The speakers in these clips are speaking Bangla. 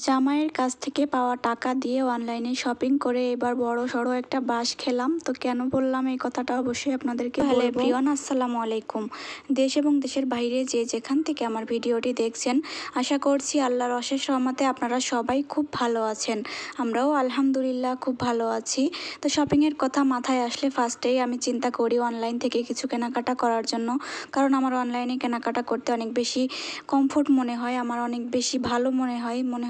জামাইয়ের কাছ থেকে পাওয়া টাকা দিয়ে অনলাইনে শপিং করে এবার বড় সড়ো একটা বাঁশ খেলাম। তো কেন বললাম এই কথাটা অবশ্যই আপনাদেরকে বলবো। হ্যালো এভরিওয়ান, আসসালামু আলাইকুম। দেশ এবং দেশের বাইরে যে যেখান থেকে আমার ভিডিওটি দেখছেন, আশা করছি আল্লাহর অশেষ রহমতে আপনারা সবাই খুব ভালো আছেন। আমরাও আলহামদুলিল্লাহ খুব ভালো আছি। তো শপিংয়ের কথা মাথায় আসলে ফার্স্টেই আমি চিন্তা করি অনলাইন থেকে কিছু কেনাকাটা করার জন্য, কারণ আমার অনলাইনে কেনাকাটা করতে অনেক বেশি কমফোর্ট মনে হয়, আমার অনেক বেশি ভালো মনে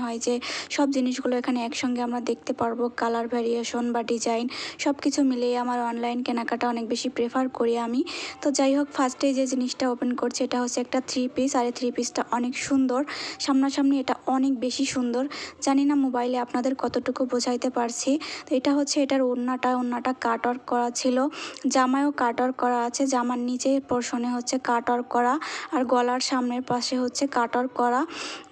হয় যে সব জিনিসগুলো এখানে একসঙ্গে আমরা দেখতে পারবো, কালার ভ্যারিয়েশন বা ডিজাইন সব কিছু মিলিয়ে আমার অনলাইন কেনাকাটা অনেক বেশি প্রেফার করি আমি। তো যাই হোক, ফার্স্টে যে জিনিসটা ওপেন করছি এটা হচ্ছে একটা থ্রি পিস, আর এই থ্রি পিসটা অনেক সুন্দর। সামনাসামনি এটা অনেক বেশি সুন্দর, জানি না মোবাইলে আপনাদের কতটুকু বোঝাইতে পারছি। তো এটা হচ্ছে এটার ওড়নাটা কাট ওয়ার্ক করা ছিল, জামায়ও কাট ওয়ার্ক করা আছে, জামার নিচের পোর্শনে হচ্ছে কাট ওয়ার্ক করা, আর গলার সামনের পাশে হচ্ছে কাট ওয়ার্ক করা।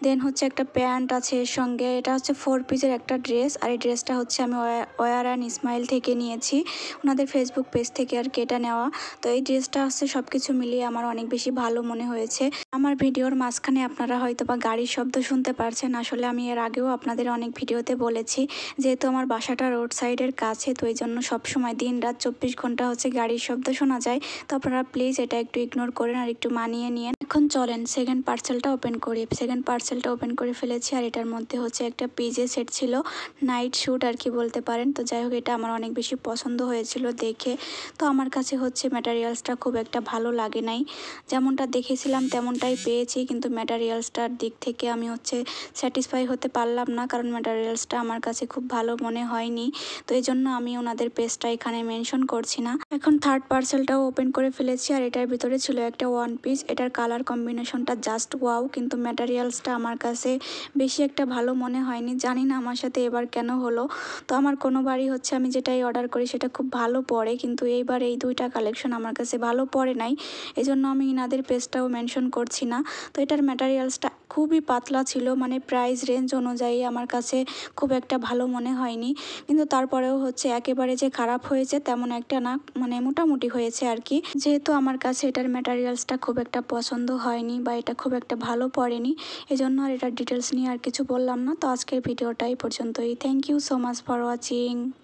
দেন হচ্ছে একটা প্যান্ট আছে এর সঙ্গে। এটা হচ্ছে 4 পিসের একটা ড্রেস, আর এই ড্রেসটা হচ্ছে আমি ওয়ার অ্যান্ড স্মাইল থেকে নিয়েছি, ওনাদের ফেসবুক পেজ থেকে আর কি এটা নেওয়া। তো এই ড্রেসটা হচ্ছে সব কিছু মিলিয়ে আমার অনেক বেশি ভালো মনে হয়েছে। আমার ভিডিওর মাঝখানে আপনারা হয়তো বা গাড়ির শব্দ শুনতে পারছেন। আসলে আমি এর আগেও আপনাদের অনেক ভিডিওতে বলেছি, যেহেতু আমার বাসাটা রোড সাইডের কাছে, তো এই জন্য সবসময় দিন রাত 24 ঘন্টা হচ্ছে গাড়ির শব্দ শোনা যায়। তো আপনারা প্লিজ এটা একটু ইগনোর করেন আর একটু মানিয়ে নিন। এখন চলেন সেকেন্ড পার্সেলটা ওপেন করি। সেকেন্ড পার্সেলটা ওপেন করে ফেলেছি, আর এটার মধ্যে হচ্ছে একটা পিজে সেট ছিল, নাইট শ্যুট আর কি বলতে পারেন। তো যাই হোক, এটা আমার অনেক বেশি পছন্দ হয়েছিল দেখে। তো আমার কাছে হচ্ছে ম্যাটেরিয়ালসটা খুব একটা ভালো লাগে নাই, যেমনটা দেখেছিলাম তেমনটাই পেয়েছি, কিন্তু ম্যাটেরিয়ালসটার দিক থেকে আমি হচ্ছে স্যাটিসফাই হতে পারলাম না, কারণ ম্যাটেরিয়ালসটা আমার কাছে খুব ভালো মনে হয়নি। তো এই জন্য আমি ওনাদের পেজটা এখানে মেনশন করছি না। এখন থার্ড পার্সেলটাও ওপেন করে ফেলেছি, আর এটার ভিতরে ছিল একটা ওয়ান পিস। এটার কালার কম্বিনেশনটা জাস্ট ওয়াও, কিন্তু ম্যাটেরিয়ালসটা আমার কাছে বেশি একটা ভালো মনে হয়নি, জানি না আমার সাথে এবার কেন হলো। তো আমার কোনোবারই হচ্ছে আমি যেটাই অর্ডার করি সেটা খুব ভালো পড়ে, কিন্তু এইবার এই দুইটা কালেকশন আমার কাছে ভালো পড়ে নাই, এজন্য আমি ইনাদের পেজটাও মেনশন করছি না। তো এটার ম্যাটেরিয়ালসটা খুবই পাতলা ছিল, মানে প্রাইস রেঞ্জ অনুযায়ী আমার কাছে খুব একটা ভালো মনে হয়নি, কিন্তু তারপরেও হচ্ছে একেবারে যে খারাপ হয়েছে তেমন একটা না, মানে মোটামুটি হয়েছে আর কি। যেহেতু আমার কাছে এটার ম্যাটেরিয়ালসটা খুব একটা পছন্দ হয়নি বা এটা খুব একটা ভালো পড়েনি, এজন্য আর এটার ডিটেলস নিয়ে আর কিছু বললাম না। তো আজকের ভিডিওটা এই পর্যন্তই। Thank you so much for watching.